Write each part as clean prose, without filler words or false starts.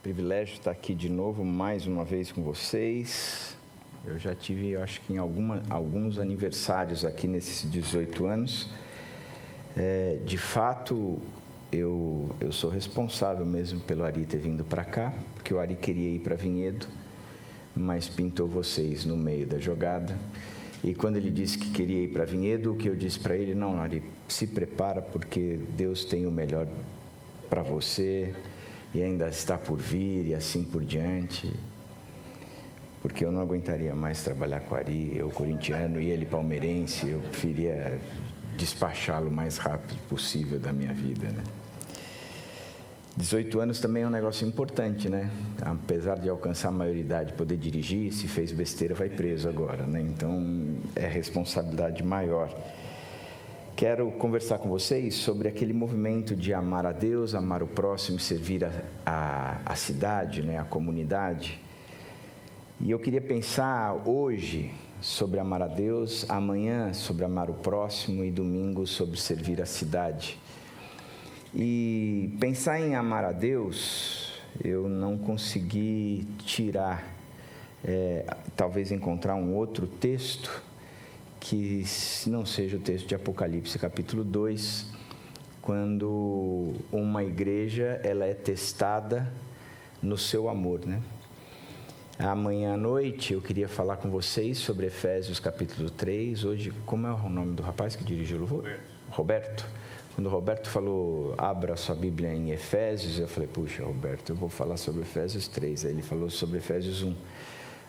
Privilégio estar aqui de novo, mais uma vez com vocês. Eu já tive, acho que em alguns aniversários aqui nesses 18 anos. De fato, eu sou responsável mesmo pelo Ari ter vindo para cá, porque o Ari queria ir para Vinhedo, mas pintou vocês no meio da jogada. E quando ele disse que queria ir para Vinhedo, o que eu disse para ele, não, Ari, se prepara, porque Deus tem o melhor para você, e ainda está por vir, e assim por diante, porque eu não aguentaria mais trabalhar com o Ari, eu corintiano e ele palmeirense, eu preferia despachá-lo o mais rápido possível da minha vida, né? 18 anos também é um negócio importante, né? Apesar de alcançar a maioridade, poder dirigir, se fez besteira vai preso agora, né? Então é responsabilidade maior. Quero conversar com vocês sobre aquele movimento de amar a Deus, amar o próximo, servir a cidade, né, a comunidade. E eu queria pensar hoje sobre amar a Deus, amanhã sobre amar o próximo e domingo sobre servir a cidade. E pensar em amar a Deus, eu não consegui tirar, talvez encontrar um outro texto que não seja o texto de Apocalipse, capítulo 2, quando uma igreja ela é testada no seu amor, né? Amanhã à noite eu queria falar com vocês sobre Efésios capítulo 3. Hoje, como é o nome do rapaz que dirigiu o louvor? Roberto. Quando o Roberto falou, abra sua Bíblia em Efésios, eu falei, puxa, Roberto, eu vou falar sobre Efésios 3. Aí ele falou sobre Efésios 1.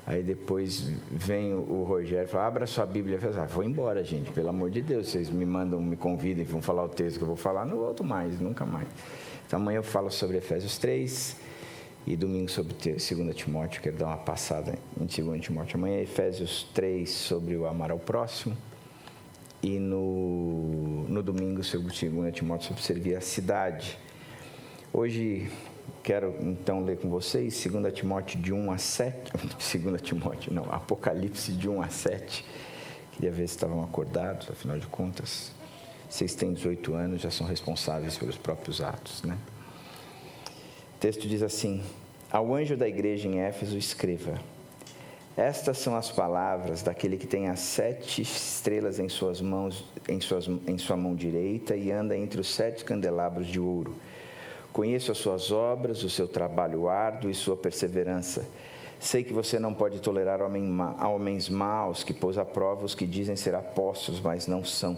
Aí depois vem o Rogério e fala, abra sua Bíblia. Eu falei, vou embora, gente, pelo amor de Deus. Vocês me mandam, me convidem, vão falar o texto que eu vou falar, não volto mais, nunca mais. Então amanhã eu falo sobre Efésios 3 e domingo sobre 2 Timóteo. Quero dar uma passada em 2 Timóteo. Amanhã é Efésios 3 sobre o amar ao próximo e no domingo sobre 2 Timóteo sobre servir a cidade. Hoje quero então ler com vocês 2 Timóteo de 1 a 7, 2 Timóteo não, Apocalipse de 1 a 7, queria ver se estavam acordados, afinal de contas, vocês têm 18 anos, já são responsáveis pelos próprios atos, né? O texto diz assim, ao anjo da igreja em Éfeso escreva, estas são as palavras daquele que tem as 7 estrelas em suas mãos, em sua mão direita e anda entre os 7 candelabros de ouro. Conheço as suas obras, o seu trabalho árduo e sua perseverança. Sei que você não pode tolerar homens maus que pôs à prova os que dizem ser apóstolos, mas não são.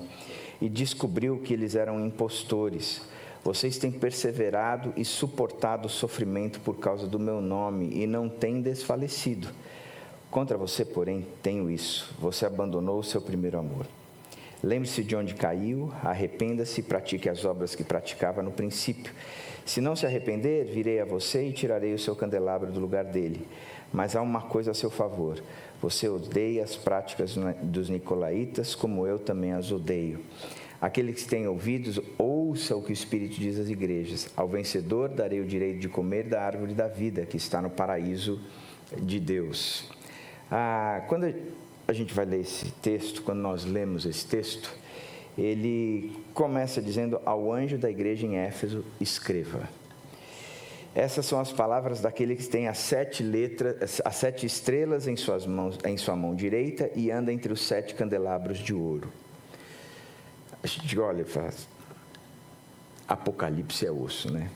E descobriu que eles eram impostores. Vocês têm perseverado e suportado o sofrimento por causa do meu nome e não têm desfalecido. Contra você, porém, tenho isso. Você abandonou o seu primeiro amor. Lembre-se de onde caiu, arrependa-se e pratique as obras que praticava no princípio. Se não se arrepender, virei a você e tirarei o seu candelabro do lugar dele. Mas há uma coisa a seu favor. Você odeia as práticas dos nicolaítas, como eu também as odeio. Aquele que tem ouvidos, ouça o que o Espírito diz às igrejas. Ao vencedor darei o direito de comer da árvore da vida, que está no paraíso de Deus. Quando a gente vai ler esse texto, quando nós lemos esse texto, ele começa dizendo, ao anjo da igreja em Éfeso, escreva. Essas são as palavras daquele que tem as 7 estrelas em suas mãos, em sua mão direita e anda entre os 7 candelabros de ouro. A gente olha e fala, Apocalipse é osso, né?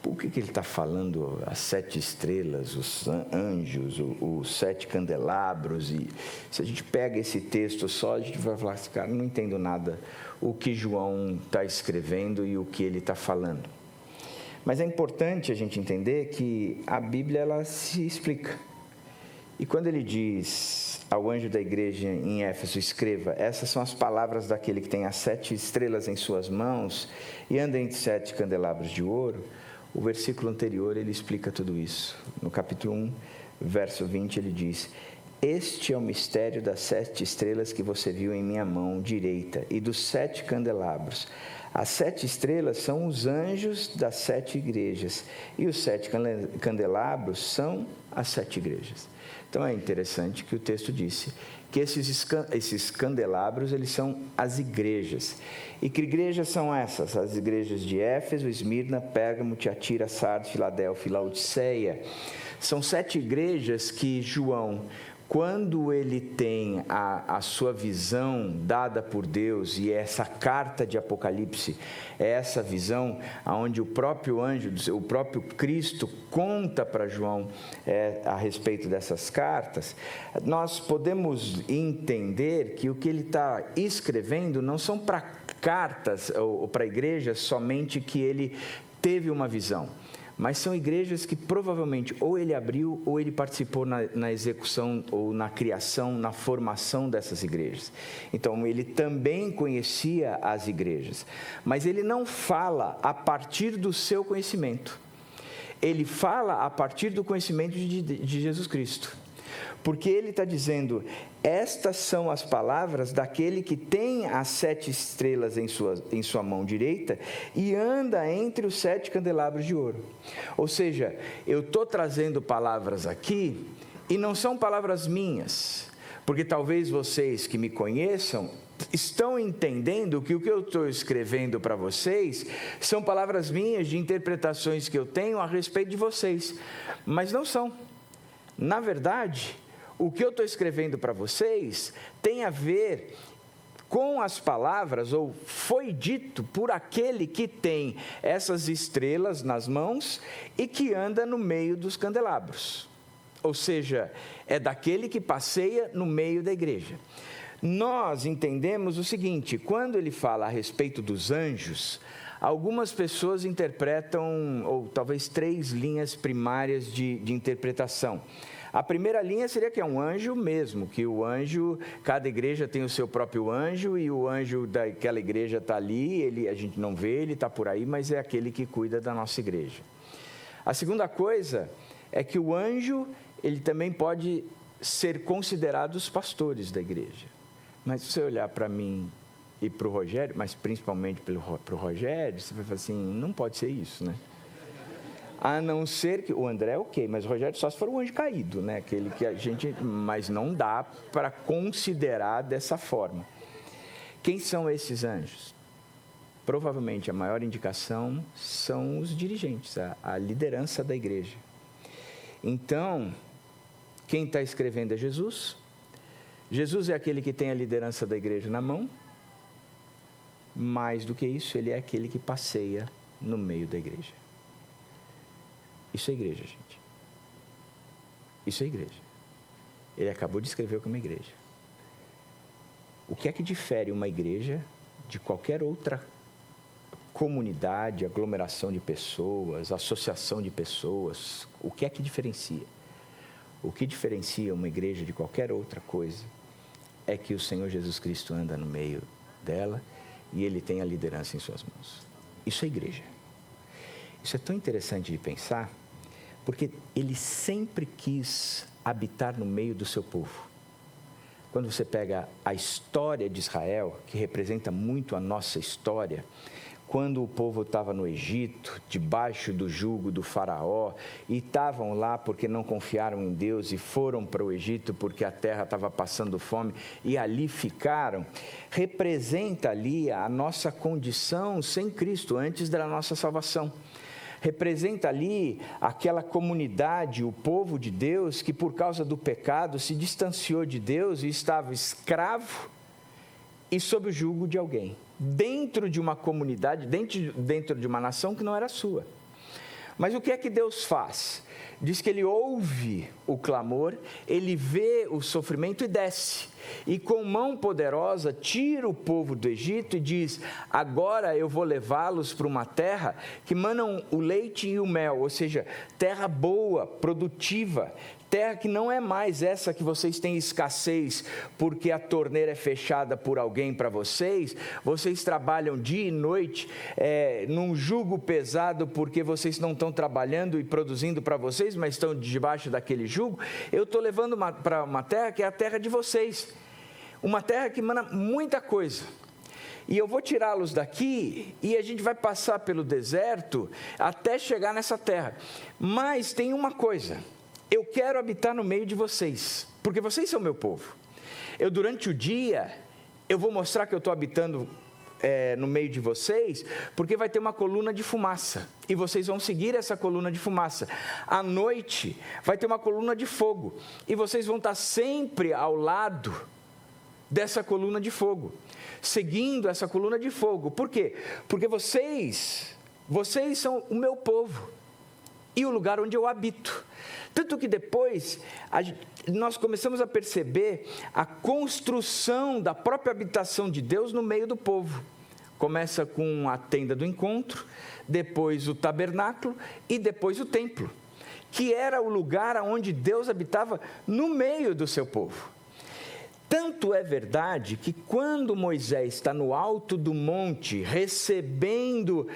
Por que ele está falando as 7 estrelas, os anjos, os 7 candelabros? E se a gente pega esse texto só, a gente vai falar assim, cara, não entendo nada o que João está escrevendo e o que ele está falando. Mas é importante a gente entender que a Bíblia, ela se explica. E quando ele diz ao anjo da igreja em Éfeso, escreva, essas são as palavras daquele que tem as 7 estrelas em suas mãos e anda entre 7 candelabros de ouro, o versículo anterior, ele explica tudo isso. No capítulo 1, verso 20, ele diz, este é o mistério das 7 estrelas que você viu em minha mão direita e dos 7 candelabros. As 7 estrelas são os anjos das 7 igrejas e os 7 candelabros são as 7 igrejas. Então é interessante que o texto disse que esses candelabros, eles são as igrejas. E que igrejas são essas? As igrejas de Éfeso, Esmirna, Pérgamo, Tiatira, Sardes, Filadélfia e Laodiceia. São 7 igrejas que João, quando ele tem a sua visão dada por Deus, e essa carta de Apocalipse, é essa visão onde o próprio anjo, o próprio Cristo conta para João a respeito dessas cartas, nós podemos entender que o que ele está escrevendo não são para cartas ou para igrejas somente que ele teve uma visão, mas são igrejas que provavelmente ou ele abriu ou ele participou na execução ou na criação, na formação dessas igrejas. Então ele também conhecia as igrejas, mas ele não fala a partir do seu conhecimento, ele fala a partir do conhecimento de Jesus Cristo, porque ele está dizendo: estas são as palavras daquele que tem as 7 estrelas em sua mão direita e anda entre os 7 candelabros de ouro. Ou seja, eu estou trazendo palavras aqui e não são palavras minhas, porque talvez vocês que me conheçam estão entendendo que o que eu estou escrevendo para vocês são palavras minhas de interpretações que eu tenho a respeito de vocês, mas não são. Na verdade, o que eu estou escrevendo para vocês tem a ver com as palavras, ou foi dito por aquele que tem essas estrelas nas mãos e que anda no meio dos candelabros. Ou seja, é daquele que passeia no meio da igreja. Nós entendemos o seguinte: quando ele fala a respeito dos anjos, algumas pessoas interpretam, ou talvez 3 linhas primárias de interpretação. A primeira linha seria que é um anjo mesmo, que o anjo, cada igreja tem o seu próprio anjo, e o anjo daquela igreja está ali, a gente não vê, ele está por aí, mas é aquele que cuida da nossa igreja. A segunda coisa é que o anjo, ele também pode ser considerado os pastores da igreja. Mas se você olhar para mim e para o Rogério, mas principalmente para o Rogério, você vai falar assim: não pode ser isso, né? A não ser que o André, ok, mas o Rogério só se for um anjo caído, né? Aquele que a gente, mas não dá para considerar dessa forma. Quem são esses anjos? Provavelmente a maior indicação são os dirigentes, a liderança da igreja. Então, quem está escrevendo é Jesus. Jesus é aquele que tem a liderança da igreja na mão. Mais do que isso, ele é aquele que passeia no meio da igreja. Isso é igreja, gente. Isso é igreja. Ele acabou de escrever o que é uma igreja. O que é que difere uma igreja de qualquer outra comunidade, aglomeração de pessoas, associação de pessoas? O que é que diferencia? O que diferencia uma igreja de qualquer outra coisa é que o Senhor Jesus Cristo anda no meio dela e ele tem a liderança em suas mãos. Isso é igreja. Isso é tão interessante de pensar, porque ele sempre quis habitar no meio do seu povo. Quando você pega a história de Israel, que representa muito a nossa história, quando o povo estava no Egito, debaixo do jugo do faraó, e estavam lá porque não confiaram em Deus e foram para o Egito porque a terra estava passando fome, e ali ficaram, representa ali a nossa condição sem Cristo, antes da nossa salvação. Representa ali aquela comunidade, o povo de Deus, que por causa do pecado se distanciou de Deus e estava escravo e sob o jugo de alguém, dentro de uma comunidade, dentro de uma nação que não era sua. Mas o que é que Deus faz? Diz que ele ouve o clamor, ele vê o sofrimento e desce. E com mão poderosa tira o povo do Egito e diz: agora eu vou levá-los para uma terra que manam o leite e o mel, ou seja, terra boa, produtiva, terra que não é mais essa que vocês têm escassez, porque a torneira é fechada por alguém para vocês trabalham dia e noite, num jugo pesado, porque vocês não estão trabalhando e produzindo para vocês, mas estão debaixo daquele jugo. Eu estou levando para uma terra que é a terra de vocês, uma terra que manda muita coisa. E eu vou tirá-los daqui e a gente vai passar pelo deserto até chegar nessa terra. Mas tem uma coisa, eu quero habitar no meio de vocês, porque vocês são meu povo. Durante o dia, eu vou mostrar que eu estou habitando no meio de vocês, porque vai ter uma coluna de fumaça, e vocês vão seguir essa coluna de fumaça. À noite, vai ter uma coluna de fogo, e vocês vão estar sempre ao lado dessa coluna de fogo, seguindo essa coluna de fogo. Por quê? Porque vocês são o meu povo e o lugar onde eu habito. Tanto que depois nós começamos a perceber a construção da própria habitação de Deus no meio do povo. Começa com a tenda do encontro, depois o tabernáculo e depois o templo, que era o lugar onde Deus habitava no meio do seu povo. Tanto é verdade que quando Moisés está no alto do monte, recebendo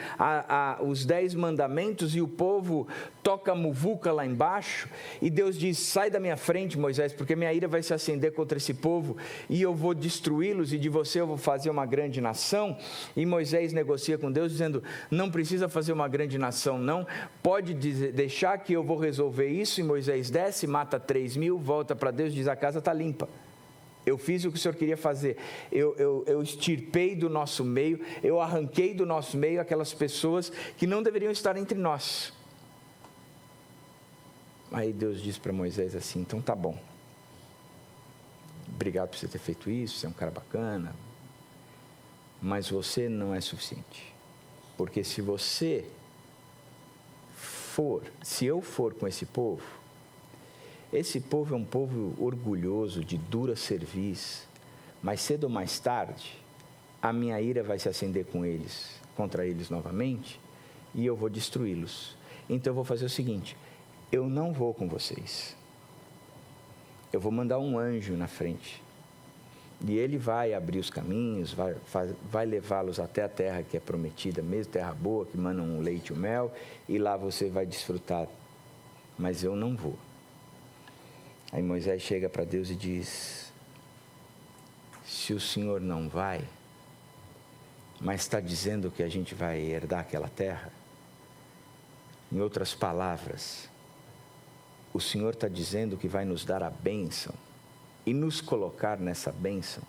os 10 mandamentos, e o povo toca a muvuca lá embaixo, e Deus diz: sai da minha frente, Moisés, porque minha ira vai se acender contra esse povo, e eu vou destruí-los, e de você eu vou fazer uma grande nação. E Moisés negocia com Deus, dizendo: não precisa fazer uma grande nação não, pode deixar que eu vou resolver isso. E Moisés desce, mata 3.000, volta para Deus e diz: a casa está limpa. Eu fiz o que o Senhor queria fazer, eu extirpei do nosso meio, eu arranquei do nosso meio aquelas pessoas que não deveriam estar entre nós. Aí Deus diz para Moisés assim: então tá bom, obrigado por você ter feito isso, você é um cara bacana, mas você não é suficiente, porque se eu for com esse povo é um povo orgulhoso, de dura cerviz, mas cedo ou mais tarde, a minha ira vai se acender contra eles novamente, e eu vou destruí-los. Então eu vou fazer o seguinte: eu não vou com vocês, eu vou mandar um anjo na frente, e ele vai abrir os caminhos, vai levá-los até a terra que é prometida mesmo, terra boa, que manda um leite e um mel, e lá você vai desfrutar, mas eu não vou. Aí Moisés chega para Deus e diz: se o Senhor não vai, mas está dizendo que a gente vai herdar aquela terra, em outras palavras, o Senhor está dizendo que vai nos dar a bênção e nos colocar nessa bênção,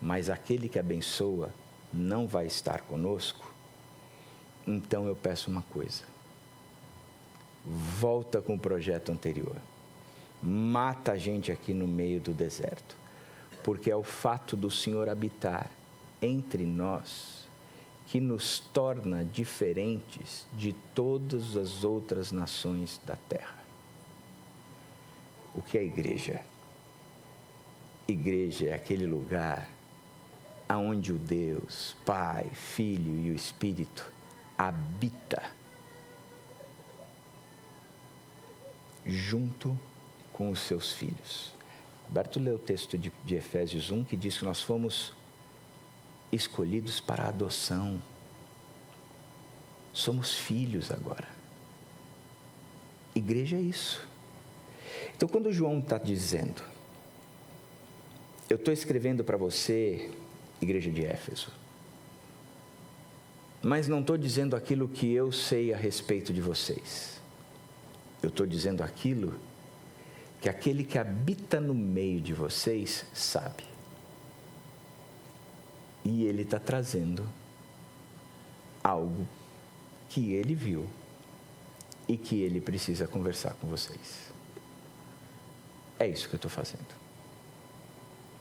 mas aquele que abençoa não vai estar conosco. Então eu peço uma coisa: volta com o projeto anterior. Mata a gente aqui no meio do deserto, porque é o fato do Senhor habitar entre nós que nos torna diferentes de todas as outras nações da terra. O que é igreja? Igreja é aquele lugar aonde o Deus, Pai, Filho e o Espírito habita junto com os seus filhos. Roberto leu o texto de Efésios 1, que diz que nós fomos escolhidos para a adoção. Somos filhos agora. Igreja é isso. Então, quando João está dizendo: eu estou escrevendo para você, igreja de Éfeso, mas não estou dizendo aquilo que eu sei a respeito de vocês. Eu estou dizendo aquilo que aquele que habita no meio de vocês sabe. E ele está trazendo algo que ele viu e que ele precisa conversar com vocês. É isso que eu estou fazendo.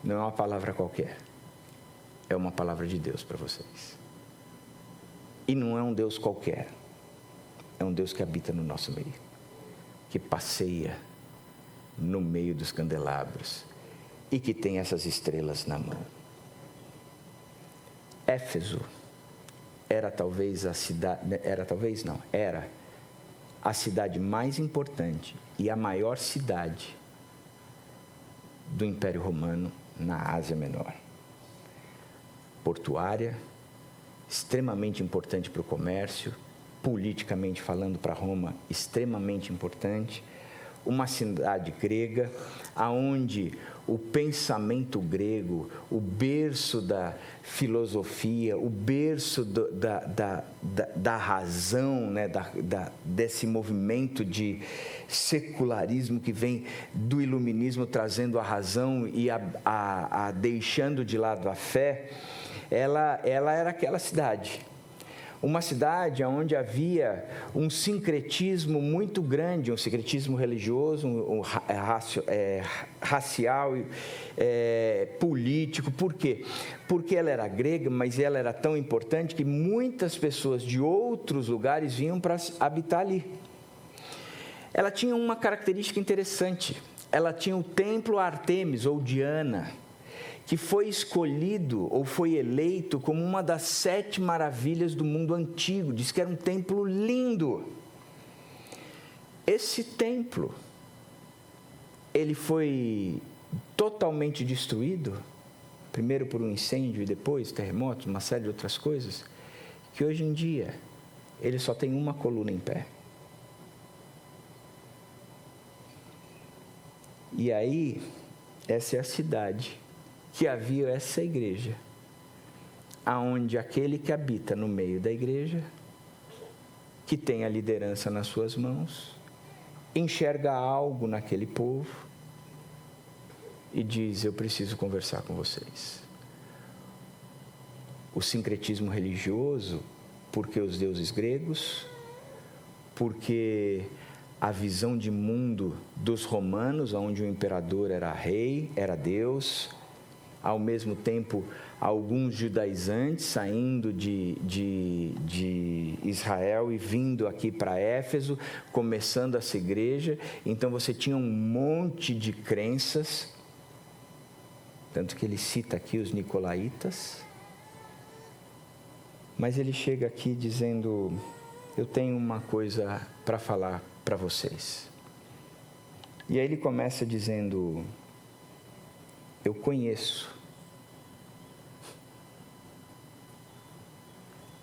Não é uma palavra qualquer. É uma palavra de Deus para vocês. E não é um Deus qualquer. É um Deus que habita no nosso meio, que passeia no meio dos candelabros e que tem essas estrelas na mão. Éfeso era talvez a a cidade mais importante e a maior cidade do Império Romano na Ásia Menor. Portuária, extremamente importante para o comércio, politicamente falando para Roma, extremamente importante. Uma cidade grega, aonde o pensamento grego, o berço da filosofia, o berço da razão, né, desse movimento de secularismo que vem do iluminismo, trazendo a razão e deixando de lado a fé, ela era aquela cidade. Uma cidade onde havia um sincretismo muito grande, um sincretismo religioso, racial, político. Por quê? Porque ela era grega, mas ela era tão importante que muitas pessoas de outros lugares vinham para habitar ali. Ela tinha uma característica interessante. Ela tinha o templo Artemis, ou Diana, que foi escolhido ou foi eleito como uma das 7 maravilhas do mundo antigo. Diz que era um templo lindo. Esse templo, ele foi totalmente destruído, primeiro por um incêndio e depois terremotos, uma série de outras coisas, que hoje em dia ele só tem uma coluna em pé. E aí, essa é a cidade que havia essa igreja, aonde aquele que habita no meio da igreja, que tem a liderança nas suas mãos, enxerga algo naquele povo e diz: eu preciso conversar com vocês. O sincretismo religioso, porque os deuses gregos, porque a visão de mundo dos romanos, onde o imperador era rei, era Deus. Ao mesmo tempo, alguns judaizantes saindo de Israel e vindo aqui para Éfeso, começando essa igreja. Então, você tinha um monte de crenças, tanto que ele cita aqui os nicolaítas. Mas ele chega aqui dizendo: eu tenho uma coisa para falar para vocês. E aí ele começa dizendo: eu conheço.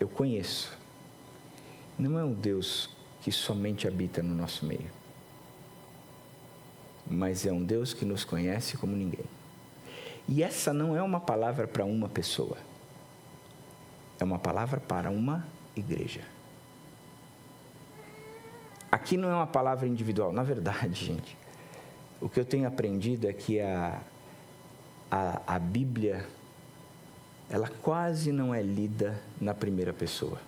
Eu conheço. Não é um Deus que somente habita no nosso meio, mas é um Deus que nos conhece como ninguém. E essa não é uma palavra para uma pessoa, é uma palavra para uma igreja. Aqui não é uma palavra individual. Na verdade, gente, o que eu tenho aprendido é que a Bíblia, ela quase não é lida na primeira pessoa,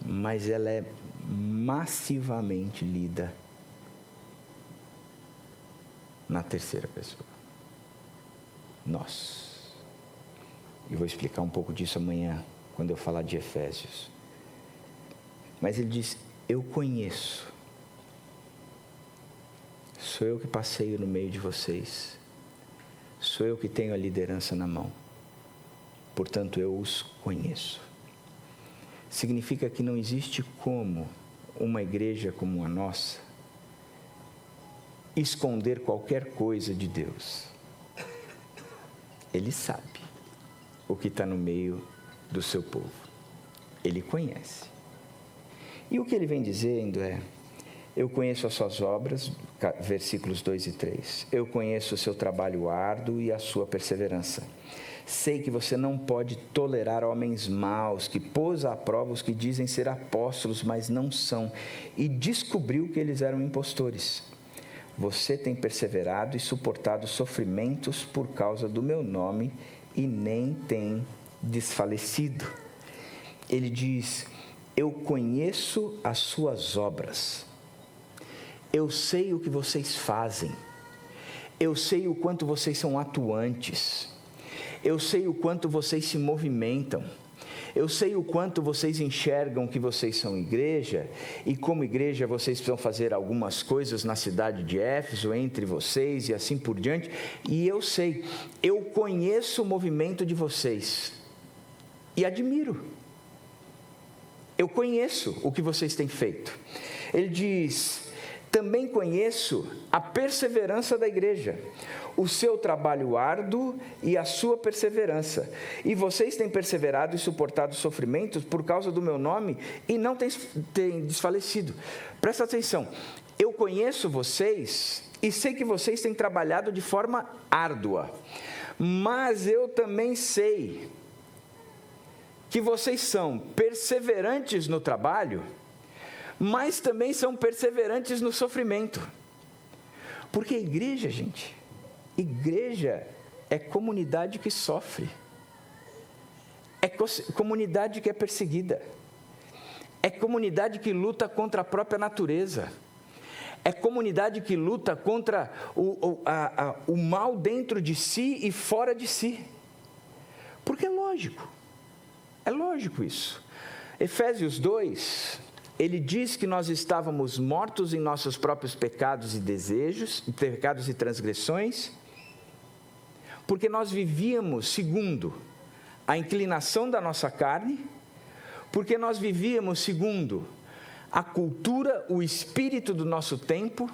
mas ela é massivamente lida na terceira pessoa. Nós. E vou explicar um pouco disso amanhã, quando eu falar de Efésios. Mas ele diz: eu conheço. Sou eu que passeio no meio de vocês. Sou eu que tenho a liderança na mão. Portanto, eu os conheço. Significa que não existe como uma igreja como a nossa esconder qualquer coisa de Deus. Ele sabe o que está no meio do seu povo. Ele conhece. E o que ele vem dizendo é: eu conheço as suas obras, versículos 2 e 3. Eu conheço o seu trabalho árduo e a sua perseverança. Sei que você não pode tolerar homens maus, que pôs à prova os que dizem ser apóstolos, mas não são, e descobriu que eles eram impostores. Você tem perseverado e suportado sofrimentos por causa do meu nome e nem tem desfalecido. Ele diz: eu conheço as suas obras. Eu sei o que vocês fazem. Eu sei o quanto vocês são atuantes. Eu sei o quanto vocês se movimentam. Eu sei o quanto vocês enxergam que vocês são igreja, e como igreja vocês precisam fazer algumas coisas na cidade de Éfeso, entre vocês e assim por diante. E eu sei, eu conheço o movimento de vocês e admiro. eu conheço o que vocês têm feito. Ele diz: também conheço a perseverança da igreja, o seu trabalho árduo e a sua perseverança. E vocês têm perseverado e suportado sofrimentos por causa do meu nome e não têm desfalecido. Presta atenção, eu conheço vocês e sei que vocês têm trabalhado de forma árdua, mas eu também sei que vocês são perseverantes no trabalho, mas também são perseverantes no sofrimento. Porque a igreja, gente, igreja é comunidade que sofre, é comunidade que é perseguida, é comunidade que luta contra a própria natureza, é comunidade que luta contra o mal dentro de si e fora de si. Porque é lógico isso. Efésios 2, ele diz que nós estávamos mortos em nossos próprios pecados e desejos, pecados e transgressões, porque nós vivíamos segundo a inclinação da nossa carne, porque nós vivíamos segundo a cultura, o espírito do nosso tempo,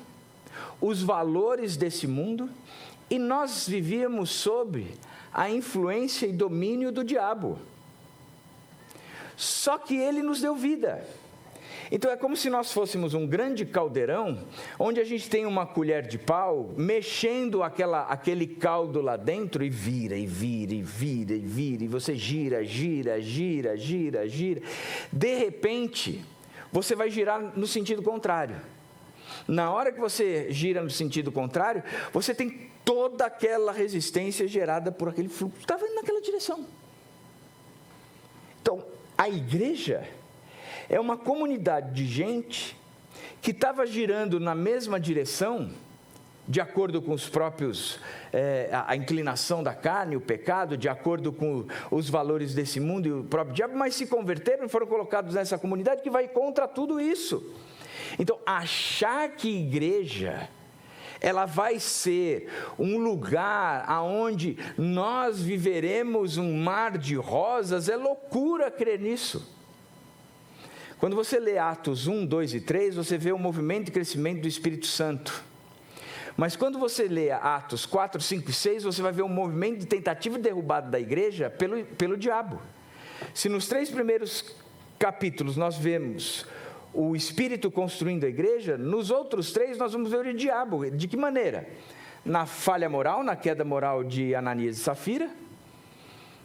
os valores desse mundo, e nós vivíamos sob a influência e domínio do diabo. Só que ele nos deu vida. Então é como se nós fôssemos um grande caldeirão, onde a gente tem uma colher de pau, mexendo aquele caldo lá dentro, e vira, e você gira. De repente, você vai girar no sentido contrário. Na hora que você gira no sentido contrário, você tem toda aquela resistência gerada por aquele fluxo que estava indo naquela direção. Então, a igreja é uma comunidade de gente que estava girando na mesma direção, de acordo com os próprios, a inclinação da carne, o pecado, de acordo com os valores desse mundo e o próprio diabo, mas se converteram e foram colocados nessa comunidade que vai contra tudo isso. Então, achar que igreja, ela vai ser um lugar aonde nós viveremos um mar de rosas, é loucura crer nisso. Quando você lê Atos 1, 2 e 3, você vê o movimento de crescimento do Espírito Santo. Mas quando você lê Atos 4, 5 e 6, você vai ver um movimento de tentativa de derrubada da igreja pelo diabo. Se nos 3 primeiros capítulos nós vemos o Espírito construindo a igreja, nos outros 3 nós vamos ver o diabo. De que maneira? Na falha moral, na queda moral de Ananias e Safira,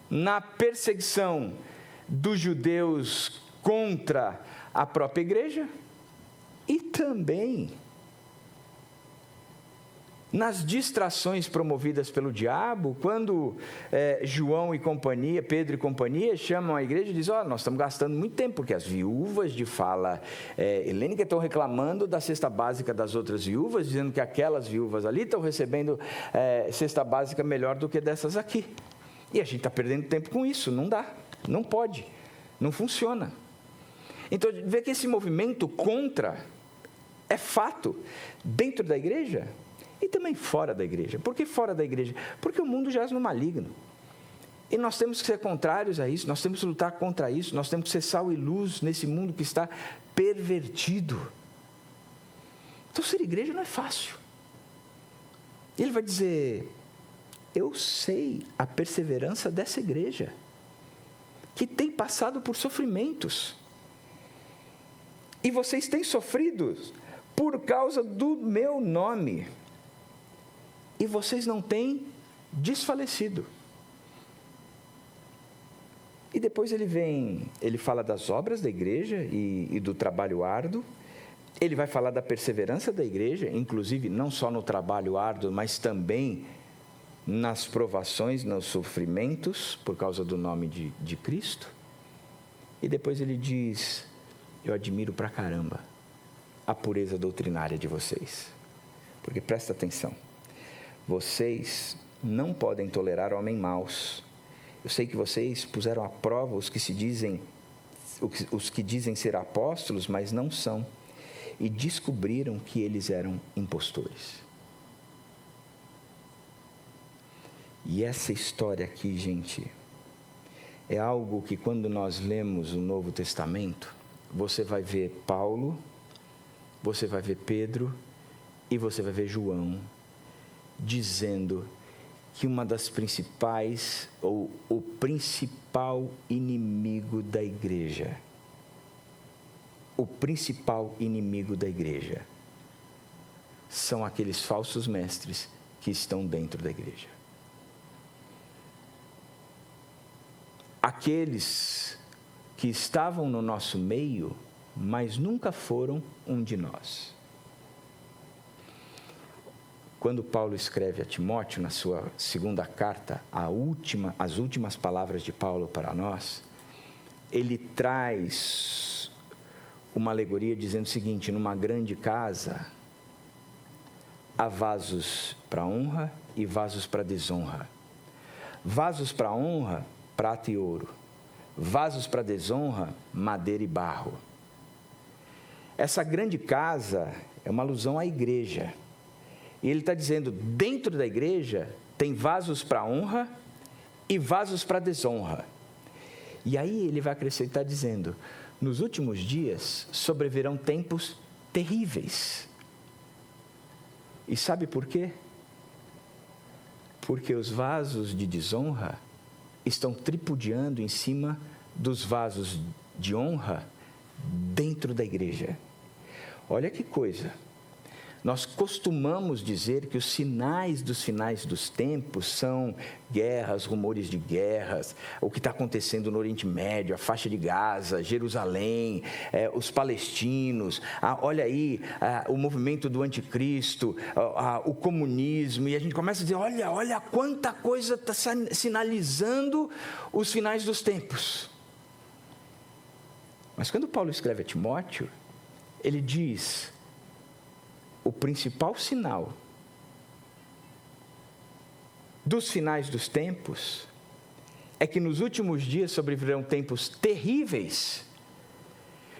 na perseguição dos judeus contra a própria igreja, e também nas distrações promovidas pelo diabo, quando João e companhia, Pedro e companhia, chamam a igreja e dizem: nós estamos gastando muito tempo, porque as viúvas de fala helênica estão reclamando da cesta básica das outras viúvas, dizendo que aquelas viúvas ali estão recebendo cesta básica melhor do que dessas aqui. E a gente está perdendo tempo com isso, não dá, não pode, não funciona. Então, vê que esse movimento contra é fato dentro da igreja e também fora da igreja. Por que fora da igreja? Porque o mundo jaz no maligno. E nós temos que ser contrários a isso, nós temos que lutar contra isso, nós temos que ser sal e luz nesse mundo que está pervertido. Então, ser igreja não é fácil. Ele vai dizer: eu sei a perseverança dessa igreja, que tem passado por sofrimentos. E vocês têm sofrido por causa do meu nome. E vocês não têm desfalecido. E depois ele fala das obras da igreja e do trabalho árduo. Ele vai falar da perseverança da igreja, inclusive não só no trabalho árduo, mas também nas provações, nos sofrimentos, por causa do nome de Cristo. E depois ele diz: eu admiro pra caramba a pureza doutrinária de vocês. Porque presta atenção, vocês não podem tolerar homens maus. Eu sei que vocês puseram à prova os que dizem ser apóstolos, mas não são. E descobriram que eles eram impostores. E essa história aqui, gente, é algo que quando nós lemos o Novo Testamento, você vai ver Paulo, você vai ver Pedro e você vai ver João dizendo que uma das principais, ou o principal inimigo da igreja, são aqueles falsos mestres que estão dentro da igreja. Aqueles que estavam no nosso meio, mas nunca foram um de nós. Quando Paulo escreve a Timóteo, na sua segunda carta, as últimas palavras de Paulo para nós, ele traz uma alegoria dizendo o seguinte: numa grande casa, há vasos para honra e vasos para desonra. Vasos para honra, prata e ouro. Vasos para desonra, madeira e barro. Essa grande casa é uma alusão à igreja. E ele está dizendo, dentro da igreja, tem vasos para honra e vasos para desonra. E aí ele vai acrescentar dizendo, nos últimos dias sobrevirão tempos terríveis. E sabe por quê? Porque os vasos de desonra estão tripudiando em cima dos vasos de honra dentro da igreja. Olha que coisa. Nós costumamos dizer que os sinais dos finais dos tempos são guerras, rumores de guerras, o que está acontecendo no Oriente Médio, a faixa de Gaza, Jerusalém, os palestinos, olha aí, o movimento do anticristo, o comunismo, e a gente começa a dizer, olha quanta coisa está sinalizando os finais dos tempos. Mas quando Paulo escreve a Timóteo, ele diz, o principal sinal dos finais dos tempos é que nos últimos dias sobrevirão tempos terríveis.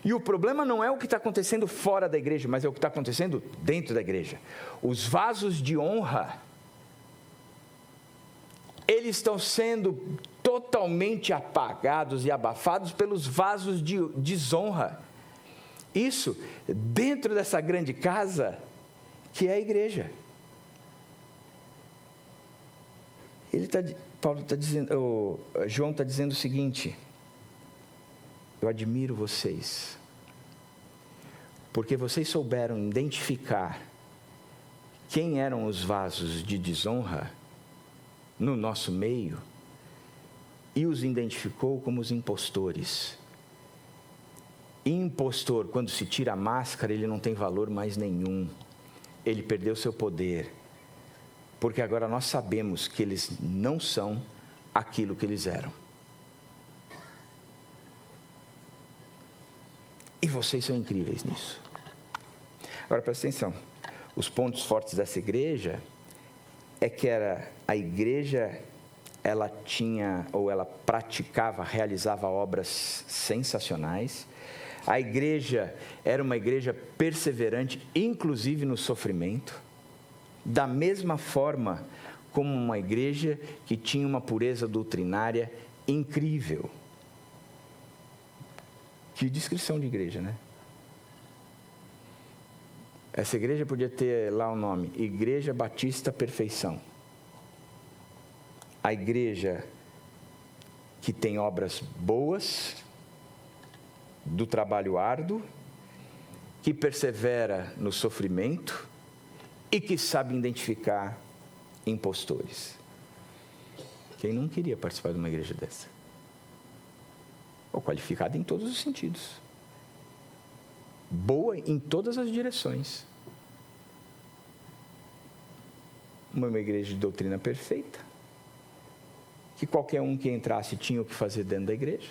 E o problema não é o que está acontecendo fora da igreja, mas é o que está acontecendo dentro da igreja. Os vasos de honra, eles estão sendo totalmente apagados e abafados pelos vasos de desonra. Isso dentro dessa grande casa que é a igreja. João está dizendo o seguinte: eu admiro vocês, porque vocês souberam identificar quem eram os vasos de desonra no nosso meio e os identificou como os impostores. Impostor, quando se tira a máscara, ele não tem valor mais nenhum. Ele perdeu seu poder, porque agora nós sabemos que eles não são aquilo que eles eram. E vocês são incríveis nisso. Agora presta atenção, os pontos fortes dessa igreja é que a igreja, ela praticava, realizava obras sensacionais. A igreja era uma igreja perseverante, inclusive no sofrimento, da mesma forma como uma igreja que tinha uma pureza doutrinária incrível. Que descrição de igreja, né? Essa igreja podia ter lá o nome, Igreja Batista Perfeição. A igreja que tem obras boas, do trabalho árduo, que persevera no sofrimento e que sabe identificar impostores. Quem não queria participar de uma igreja dessa? Ou qualificada em todos os sentidos. Boa em todas as direções. Uma igreja de doutrina perfeita, que qualquer um que entrasse tinha o que fazer dentro da igreja,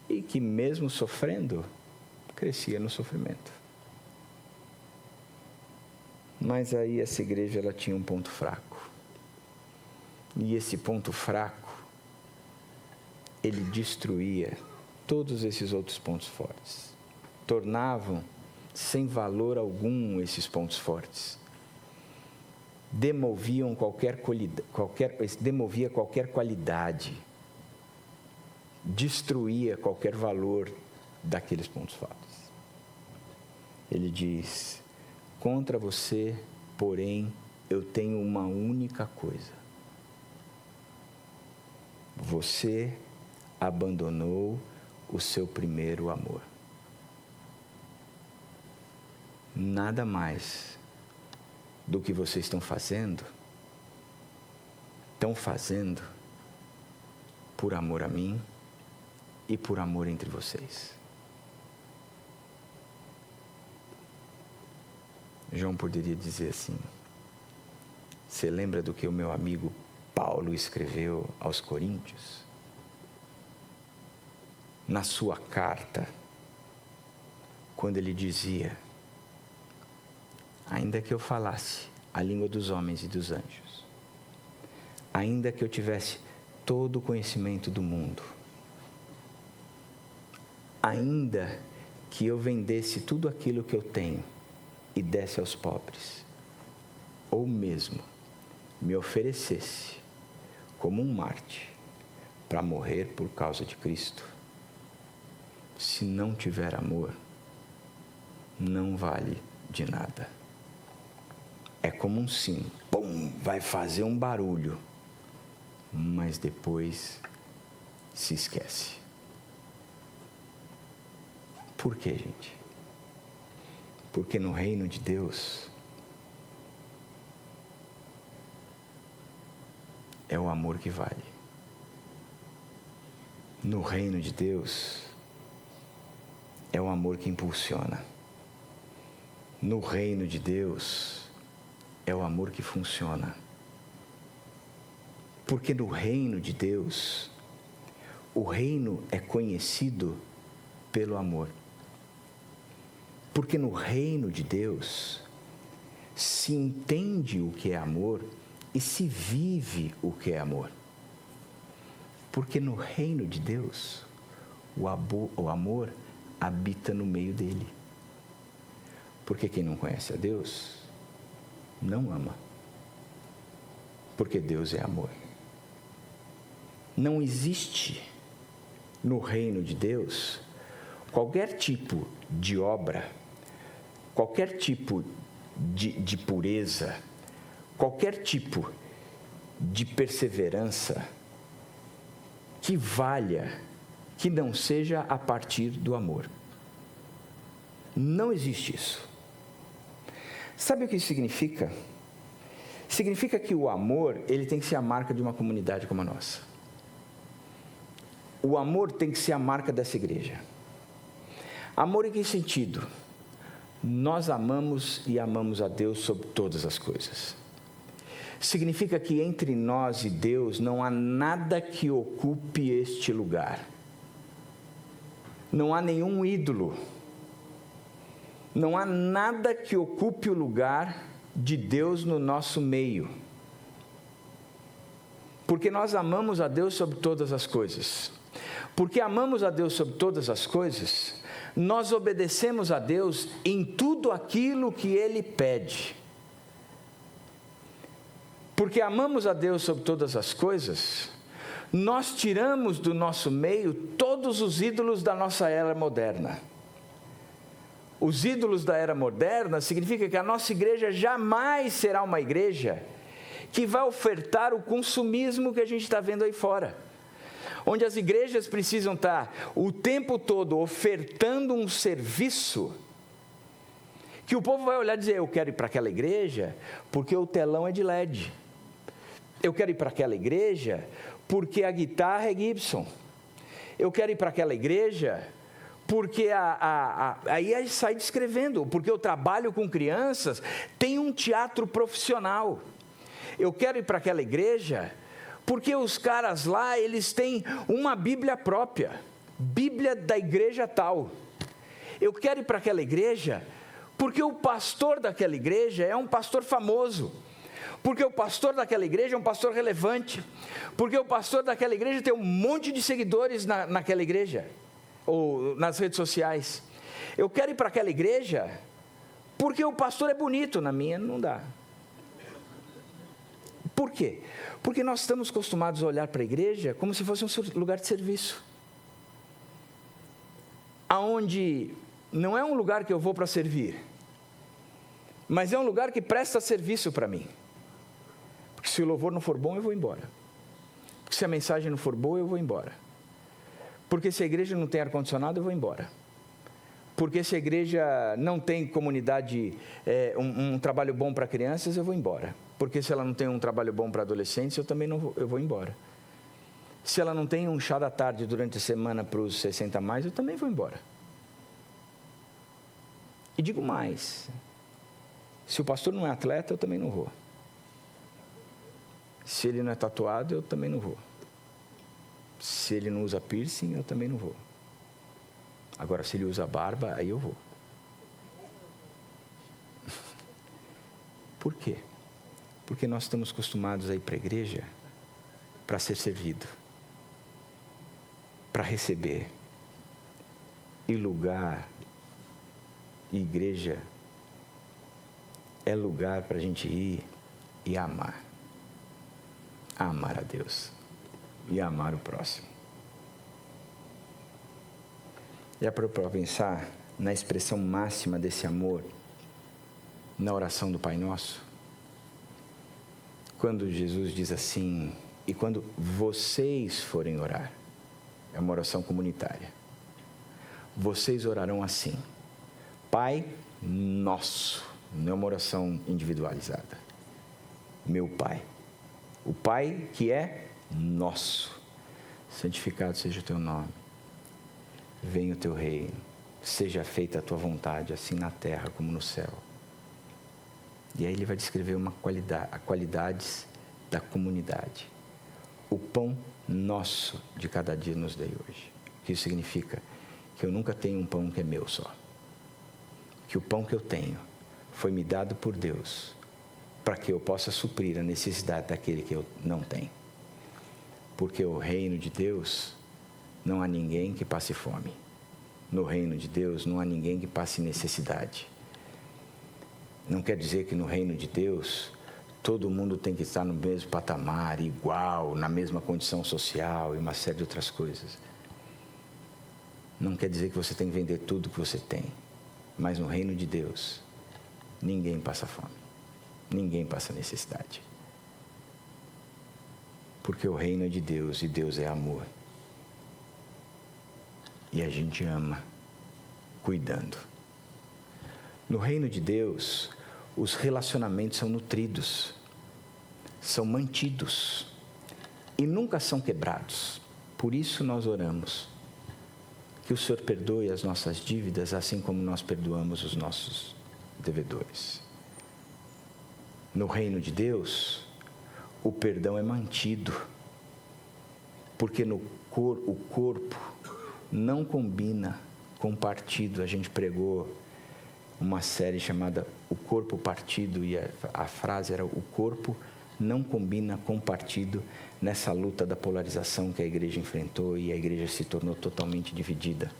e que mesmo sofrendo, crescia no sofrimento. Mas aí essa igreja, ela tinha um ponto fraco. E esse ponto fraco, ele destruía todos esses outros pontos fortes. Tornavam sem valor algum esses pontos fortes. Demovia qualquer qualidade. Destruía qualquer valor daqueles pontos fatos. Ele diz: contra você, porém, eu tenho uma única coisa. Você abandonou o seu primeiro amor. Nada mais do que vocês estão fazendo por amor a mim e por amor entre vocês. João poderia dizer assim: você lembra do que o meu amigo Paulo escreveu aos Coríntios? Na sua carta, quando ele dizia: ainda que eu falasse a língua dos homens e dos anjos, ainda que eu tivesse todo o conhecimento do mundo, ainda que eu vendesse tudo aquilo que eu tenho e desse aos pobres, ou mesmo me oferecesse como um mártir para morrer por causa de Cristo, se não tiver amor, não vale de nada. É como um sino, pum, vai fazer um barulho, mas depois se esquece. Por quê, gente? Porque no reino de Deus é o amor que vale. No reino de Deus é o amor que impulsiona. No reino de Deus é o amor que funciona. Porque no reino de Deus, o reino é conhecido pelo amor. Porque no reino de Deus se entende o que é amor e se vive o que é amor. Porque no reino de Deus, o amor habita no meio dele. Porque quem não conhece a Deus, não ama. Porque Deus é amor. Não existe no reino de Deus qualquer tipo de obra, qualquer tipo de pureza, qualquer tipo de perseverança que valha, que não seja a partir do amor. Não existe isso. Sabe o que isso significa? Significa que o amor, ele tem que ser a marca de uma comunidade como a nossa. O amor tem que ser a marca dessa igreja. Amor em que sentido? Nós amamos e amamos a Deus sobre todas as coisas. Significa que entre nós e Deus não há nada que ocupe este lugar. Não há nenhum ídolo. Não há nada que ocupe o lugar de Deus no nosso meio. Porque nós amamos a Deus sobre todas as coisas. Porque amamos a Deus sobre todas as coisas, nós obedecemos a Deus em tudo aquilo que Ele pede. Porque amamos a Deus sobre todas as coisas, nós tiramos do nosso meio todos os ídolos da nossa era moderna. Os ídolos da era moderna significa que a nossa igreja jamais será uma igreja que vai ofertar o consumismo que a gente está vendo aí fora. Onde as igrejas precisam estar o tempo todo ofertando um serviço, que o povo vai olhar e dizer: eu quero ir para aquela igreja porque o telão é de LED. Eu quero ir para aquela igreja porque a guitarra é Gibson. Eu quero ir para aquela igreja porque aí sai descrevendo, porque eu trabalho com crianças, tem um teatro profissional. Eu quero ir para aquela igreja porque os caras lá, eles têm uma Bíblia própria, Bíblia da igreja tal. Eu quero ir para aquela igreja porque o pastor daquela igreja é um pastor famoso, porque o pastor daquela igreja é um pastor relevante, porque o pastor daquela igreja tem um monte de seguidores naquela igreja, ou nas redes sociais. Eu quero ir para aquela igreja porque o pastor é bonito, na minha não dá. Por quê? Porque nós estamos acostumados a olhar para a igreja como se fosse um lugar de serviço. aonde não é um lugar que eu vou para servir, mas é um lugar que presta serviço para mim. Porque se o louvor não for bom, eu vou embora. Porque se a mensagem não for boa, eu vou embora. Porque se a igreja não tem ar-condicionado, eu vou embora. Porque se a igreja não tem comunidade, um trabalho bom para crianças, eu vou embora. Porque se ela não tem um trabalho bom para adolescentes, eu também não vou, eu vou embora. Se ela não tem um chá da tarde durante a semana para os 60 a mais, eu também vou embora. E digo mais, se o pastor não é atleta, eu também não vou. Se ele não é tatuado, eu também não vou. Se ele não usa piercing, eu também não vou. Agora, se ele usa barba, aí eu vou. Por quê? Porque nós estamos acostumados a ir para a igreja para ser servido, para receber. E lugar, igreja, é lugar para a gente ir e amar. Amar a Deus e amar o próximo. Já parou para pensar na expressão máxima desse amor na oração do Pai Nosso? Quando Jesus diz assim, e quando vocês forem orar, é uma oração comunitária, vocês orarão assim: Pai Nosso, não é uma oração individualizada, meu Pai, o Pai que é nosso, santificado seja o teu nome, venha o teu reino, seja feita a tua vontade, assim na terra como no céu. E aí ele vai descrever qualidades da comunidade. O pão nosso de cada dia nos dai hoje. Que isso significa que eu nunca tenho um pão que é meu só. Que o pão que eu tenho foi me dado por Deus para que eu possa suprir a necessidade daquele que eu não tenho. Porque o reino de Deus não há ninguém que passe fome. No reino de Deus não há ninguém que passe necessidade. Não quer dizer que no reino de Deus todo mundo tem que estar no mesmo patamar, igual, na mesma condição social e uma série de outras coisas. Não quer dizer que você tem que vender tudo que você tem. Mas no reino de Deus, ninguém passa fome. Ninguém passa necessidade. Porque o reino é de Deus e Deus é amor. E a gente ama, cuidando. No reino de Deus, os relacionamentos são nutridos, são mantidos e nunca são quebrados. Por isso nós oramos. Que o Senhor perdoe as nossas dívidas, assim como nós perdoamos os nossos devedores. No reino de Deus, o perdão é mantido, porque o corpo não combina com partido. A gente pregou uma série chamada O Corpo Partido, e a frase era: o corpo não combina com partido, nessa luta da polarização que a igreja enfrentou, e a igreja se tornou totalmente dividida.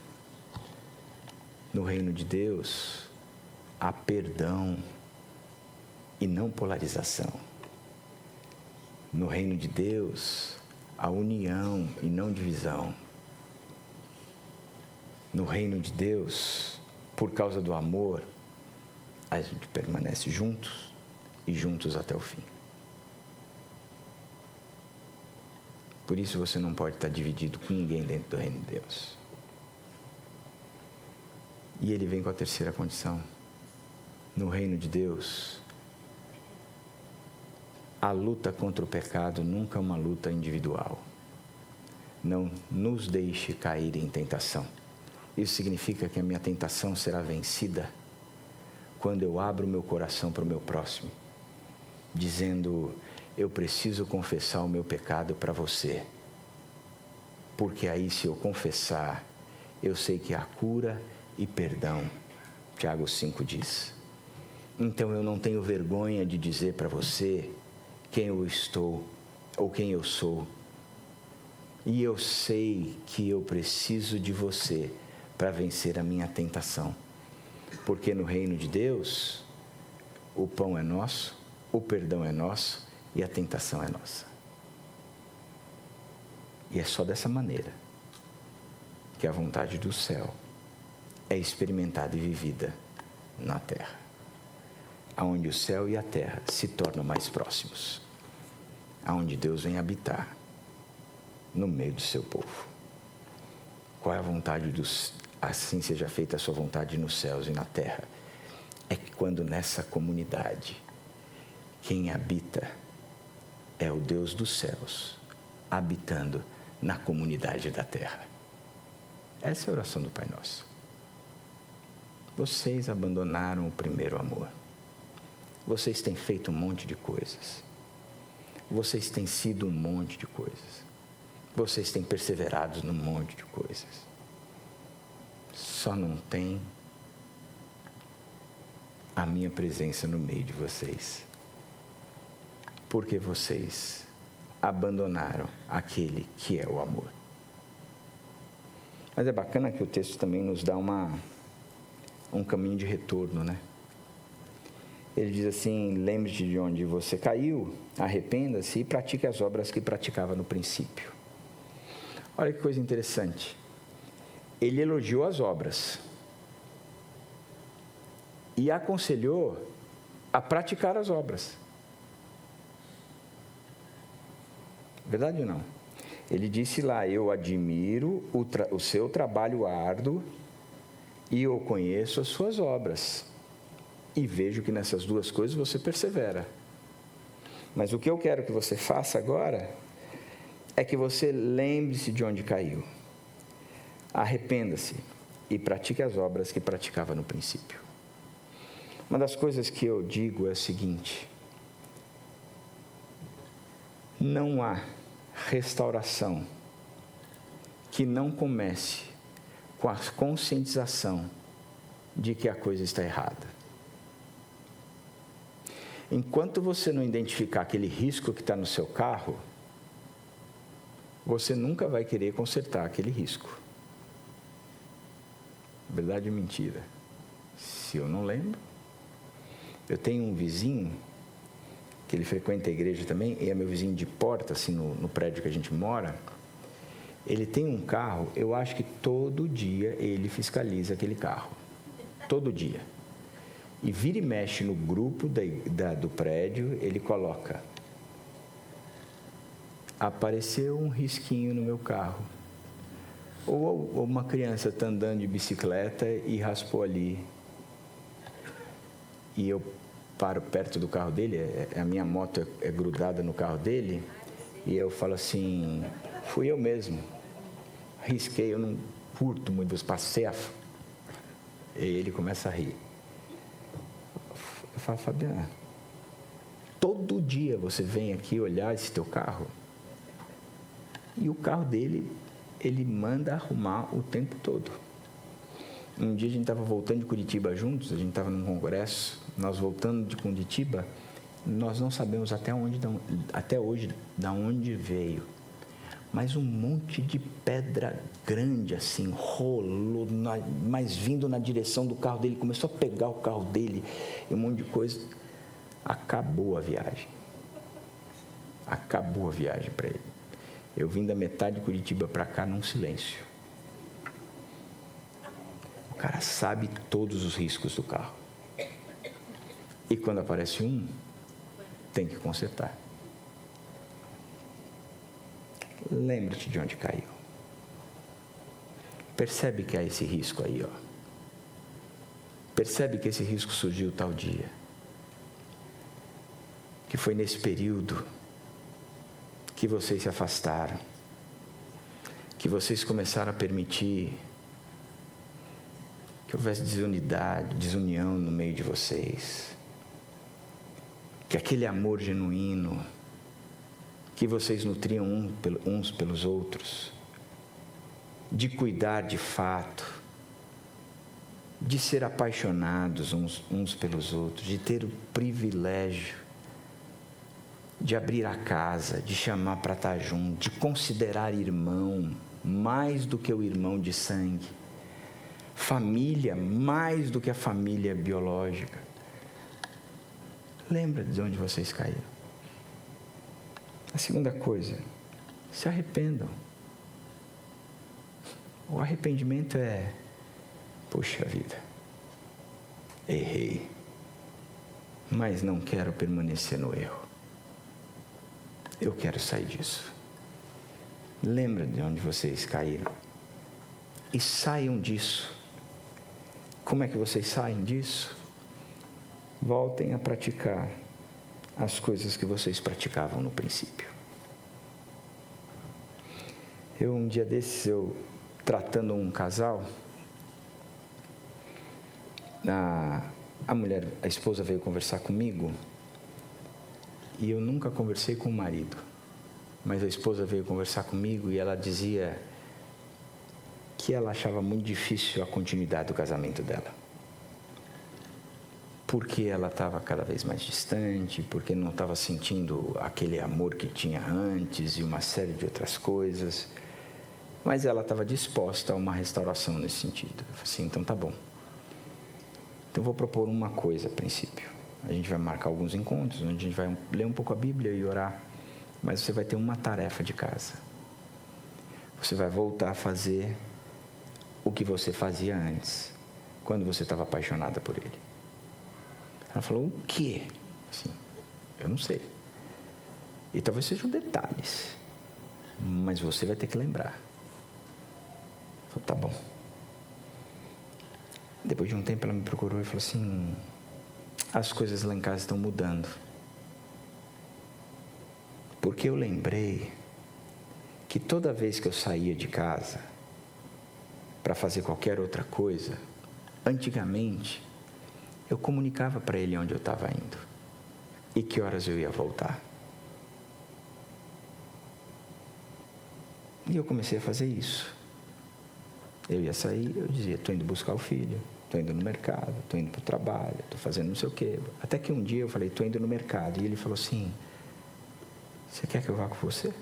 No reino de Deus, há perdão e não polarização. No reino de Deus, há união e não divisão. No reino de Deus, por causa do amor, a gente permanece juntos e juntos até o fim. Por isso você não pode estar dividido com ninguém dentro do reino de Deus. E ele vem com a terceira condição. No reino de Deus, a luta contra o pecado nunca é uma luta individual. Não nos deixe cair em tentação. Isso significa que a minha tentação será vencida quando eu abro meu coração para o meu próximo, dizendo: eu preciso confessar o meu pecado para você, porque aí, se eu confessar, eu sei que há cura e perdão. Tiago 5 diz. Então eu não tenho vergonha de dizer para você quem eu estou ou quem eu sou. E eu sei que eu preciso de você para vencer a minha tentação. Porque no reino de Deus, o pão é nosso, o perdão é nosso e a tentação é nossa. E é só dessa maneira que a vontade do céu é experimentada e vivida na terra, aonde o céu e a terra se tornam mais próximos, aonde Deus vem habitar no meio do seu povo. Qual é a vontade dos... Assim seja feita a sua vontade nos céus e na terra. É que quando nessa comunidade, quem habita é o Deus dos céus, habitando na comunidade da terra. Essa é a oração do Pai Nosso. Vocês abandonaram o primeiro amor. Vocês têm feito um monte de coisas. Vocês têm sido um monte de coisas. Vocês têm perseverado num monte de coisas. Só não tem a minha presença no meio de vocês. Porque vocês abandonaram aquele que é o amor. Mas é bacana que o texto também nos dá um caminho de retorno, né? Ele diz assim: lembre-te de onde você caiu, arrependa-se e pratique as obras que praticava no princípio. Olha que coisa interessante. Ele elogiou as obras e aconselhou a praticar as obras. Verdade ou não? Ele disse lá: eu admiro o seu trabalho árduo e eu conheço as suas obras. E vejo que nessas duas coisas você persevera. Mas o que eu quero que você faça agora é que você lembre-se de onde caiu. Arrependa-se e pratique as obras que praticava no princípio. Uma das coisas que eu digo é o seguinte: não há restauração que não comece com a conscientização de que a coisa está errada. Enquanto você não identificar aquele risco que está no seu carro, você nunca vai querer consertar aquele risco. Verdade ou mentira? Se eu não lembro. Eu tenho um vizinho, que ele frequenta a igreja também, e é meu vizinho de porta, assim, no prédio que a gente mora. Ele tem um carro, eu acho que todo dia ele fiscaliza aquele carro. Todo dia. E vira e mexe no grupo do prédio, ele coloca: apareceu um risquinho no meu carro. Ou uma criança está andando de bicicleta e raspou ali. E eu paro perto do carro dele, a minha moto é grudada no carro dele, e eu falo assim: fui eu mesmo. Risquei, eu não curto muito, passei a... E ele começa a rir. Eu falo: Fabiana, todo dia você vem aqui olhar esse teu carro, e o carro dele, ele manda arrumar o tempo todo. Um dia a gente estava voltando de Curitiba juntos, a gente estava num congresso, nós voltando de Curitiba, nós não sabemos até hoje de onde veio, mas um monte de pedra grande assim, rolou, mas vindo na direção do carro dele, começou a pegar o carro dele, e um monte de coisa. Acabou a viagem. Acabou a viagem para ele. Eu vim da metade de Curitiba para cá num silêncio. O cara sabe todos os riscos do carro. E quando aparece um, tem que consertar. Lembre-te de onde caiu. Percebe que há esse risco aí, ó. Percebe que esse risco surgiu tal dia. Que foi nesse período que vocês se afastaram. Que vocês começaram a permitir que houvesse desunidade, desunião no meio de vocês. Que aquele amor genuíno que vocês nutriam uns pelos outros, de cuidar de fato, de ser apaixonados uns pelos outros, de ter o privilégio de abrir a casa, de chamar para estar junto, de considerar irmão mais do que o irmão de sangue, família mais do que a família biológica. Lembra de onde vocês caíram. A segunda coisa, se arrependam. O arrependimento é Puxa vida, errei, mas não quero permanecer no erro. Eu quero sair disso. Lembra de onde vocês caíram e saiam disso. Como é que vocês saem disso? Voltem a praticar as coisas que vocês praticavam no princípio. Um dia desses, tratando um casal, a esposa veio conversar comigo, e eu nunca conversei com o marido, mas a esposa veio conversar comigo e ela dizia que ela achava muito difícil a continuidade do casamento dela. Porque ela estava cada vez mais distante, porque não estava sentindo aquele amor que tinha antes e uma série de outras coisas. Mas ela estava disposta a uma restauração nesse sentido. Eu falei assim, então tá bom. Então eu vou propor uma coisa a princípio. A gente vai marcar alguns encontros, onde a gente vai ler um pouco a Bíblia e orar. Mas você vai ter uma tarefa de casa. Você vai voltar a fazer o que você fazia antes, quando você estava apaixonada por ele. Ela falou, o quê? Assim, eu não sei. E talvez sejam detalhes, mas você vai ter que lembrar. Eu falei, tá bom. Depois de um tempo ela me procurou e falou assim, as coisas lá em casa estão mudando. Porque eu lembrei que toda vez que eu saía de casa para fazer qualquer outra coisa, antigamente, eu comunicava para ele onde eu estava indo e que horas eu ia voltar. E eu comecei a fazer isso. Eu ia sair, eu dizia, estou indo buscar o filho, estou indo no mercado, estou indo para o trabalho, estou fazendo não sei o quê. Até que um dia eu falei, estou indo no mercado. E ele falou assim, você quer que eu vá com você?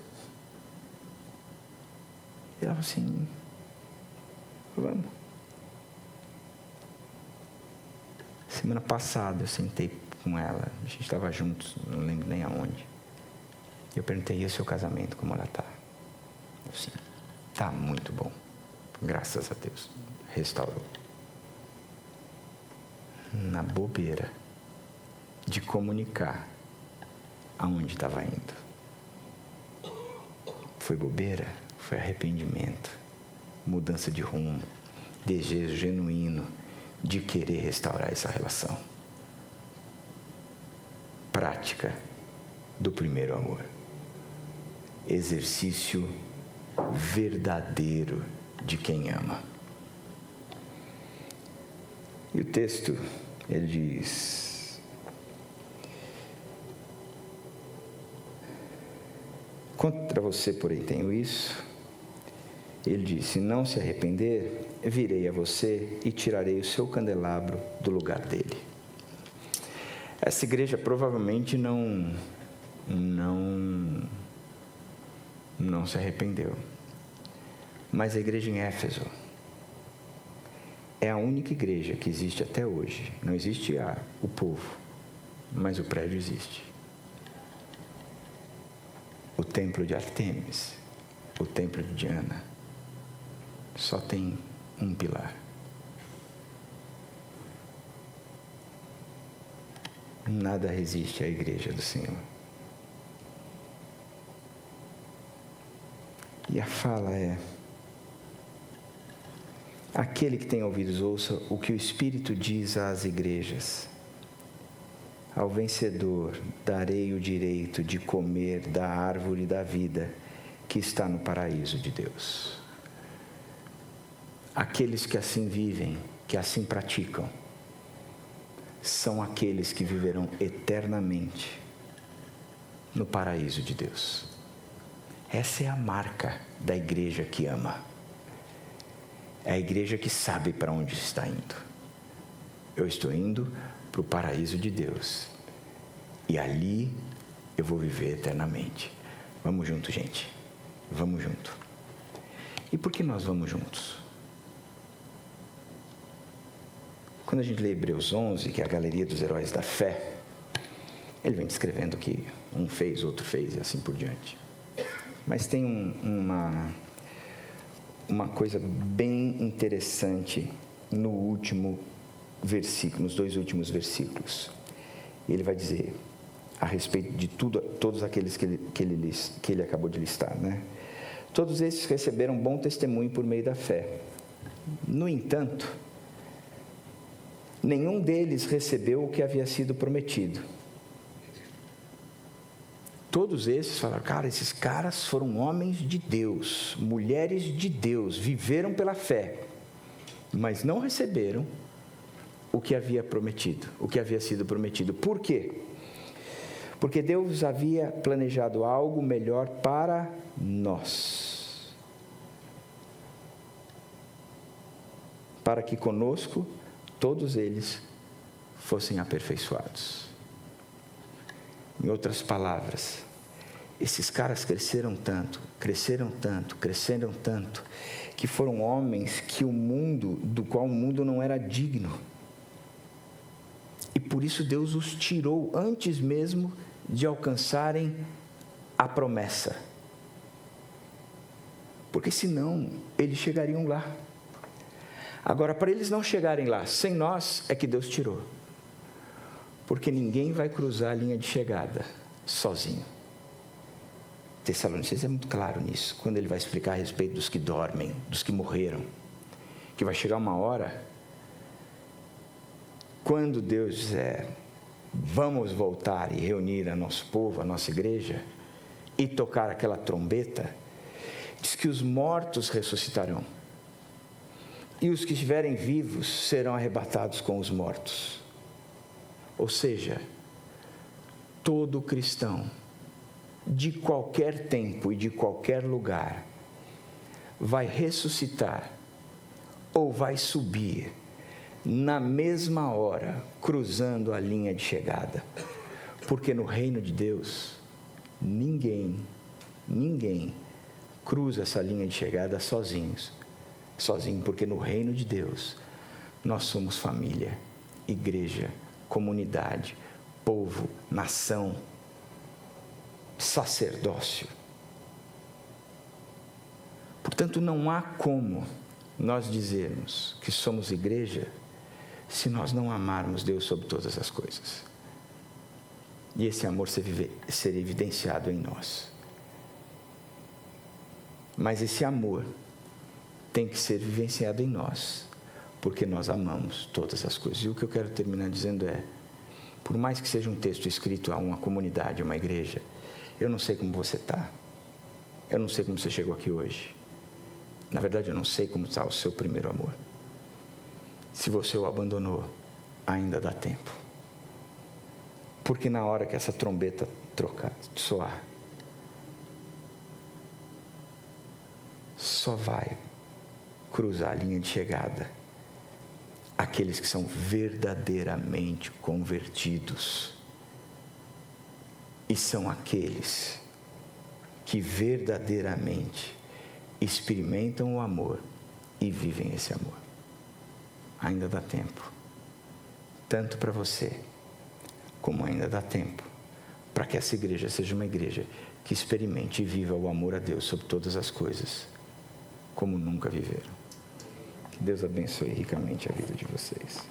E ela falou assim, vamos. Semana passada eu sentei com ela, a gente estava juntos, não lembro nem aonde. Eu perguntei, e o seu casamento, como ela está? Assim, está muito bom, graças a Deus, restaurou. Na bobeira de comunicar aonde estava indo. Foi bobeira? Foi arrependimento, mudança de rumo, desejo genuíno de querer restaurar essa relação. Prática do primeiro amor. Exercício verdadeiro de quem ama. E o texto, ele diz: contra você, porém, tenho isso. Ele diz, se não se arrepender, virei a você e tirarei o seu candelabro do lugar dele. Essa igreja provavelmente não se arrependeu. Mas a igreja em Éfeso é a única igreja que existe até hoje. Não existe o povo, mas o prédio existe. O templo de Artemis, o templo de Diana, só tem um pilar. Nada resiste à igreja do Senhor. E a fala é: aquele que tem ouvidos, ouça o que o Espírito diz às igrejas. Ao vencedor darei o direito de comer da árvore da vida que está no paraíso de Deus. Aqueles que assim vivem, que assim praticam, são aqueles que viverão eternamente no paraíso de Deus. Essa é a marca da igreja que ama. É a igreja que sabe para onde está indo. Eu estou indo para o paraíso de Deus. E ali eu vou viver eternamente. Vamos junto, gente. Vamos junto. E por que nós vamos juntos? Quando a gente lê Hebreus 11, que é a galeria dos heróis da fé, ele vem descrevendo que um fez, outro fez e assim por diante. Mas tem uma coisa bem interessante no último versículo, nos 2 últimos versículos. Ele vai dizer a respeito de todos aqueles que ele acabou de listar, né? Todos esses receberam bom testemunho por meio da fé. No entanto, nenhum deles recebeu o que havia sido prometido. Todos esses falaram, cara, esses caras foram homens de Deus, mulheres de Deus, viveram pela fé, mas não receberam o que havia prometido, o que havia sido prometido. Por quê? Porque Deus havia planejado algo melhor para nós, para que conosco todos eles fossem aperfeiçoados. Em outras palavras, esses caras cresceram tanto, que foram homens do qual o mundo não era digno. E por isso Deus os tirou antes mesmo de alcançarem a promessa. Porque senão eles chegariam lá. Agora, para eles não chegarem lá, sem nós, é que Deus tirou. Porque ninguém vai cruzar a linha de chegada sozinho. Tessalonicenses é muito claro nisso, quando ele vai explicar a respeito dos que dormem, dos que morreram. Que vai chegar uma hora, quando Deus disser, vamos voltar e reunir a nosso povo, a nossa igreja, e tocar aquela trombeta, diz que os mortos ressuscitarão. E os que estiverem vivos serão arrebatados com os mortos. Ou seja, todo cristão, de qualquer tempo e de qualquer lugar, vai ressuscitar ou vai subir na mesma hora, cruzando a linha de chegada. Porque no reino de Deus, ninguém cruza essa linha de chegada sozinho, porque no reino de Deus, nós somos família, igreja, comunidade, povo, nação, sacerdócio. Portanto, não há como nós dizermos que somos igreja se nós não amarmos Deus sobre todas as coisas. E esse amor ser evidenciado em nós. Mas esse amor tem que ser vivenciado em nós, porque nós amamos todas as coisas. E o que eu quero terminar dizendo é, por mais que seja um texto escrito a uma comunidade, a uma igreja, eu não sei como você está, eu não sei como você chegou aqui hoje, na verdade eu não sei como está o seu primeiro amor. Se você o abandonou, ainda dá tempo, porque na hora que essa trombeta soar, só vai cruzar a linha de chegada aqueles que são verdadeiramente convertidos, e são aqueles que verdadeiramente experimentam o amor e vivem esse amor. Ainda dá tempo, tanto para você, como ainda dá tempo para que essa igreja seja uma igreja que experimente e viva o amor a Deus sobre todas as coisas, como nunca viveram. Que Deus abençoe ricamente a vida de vocês.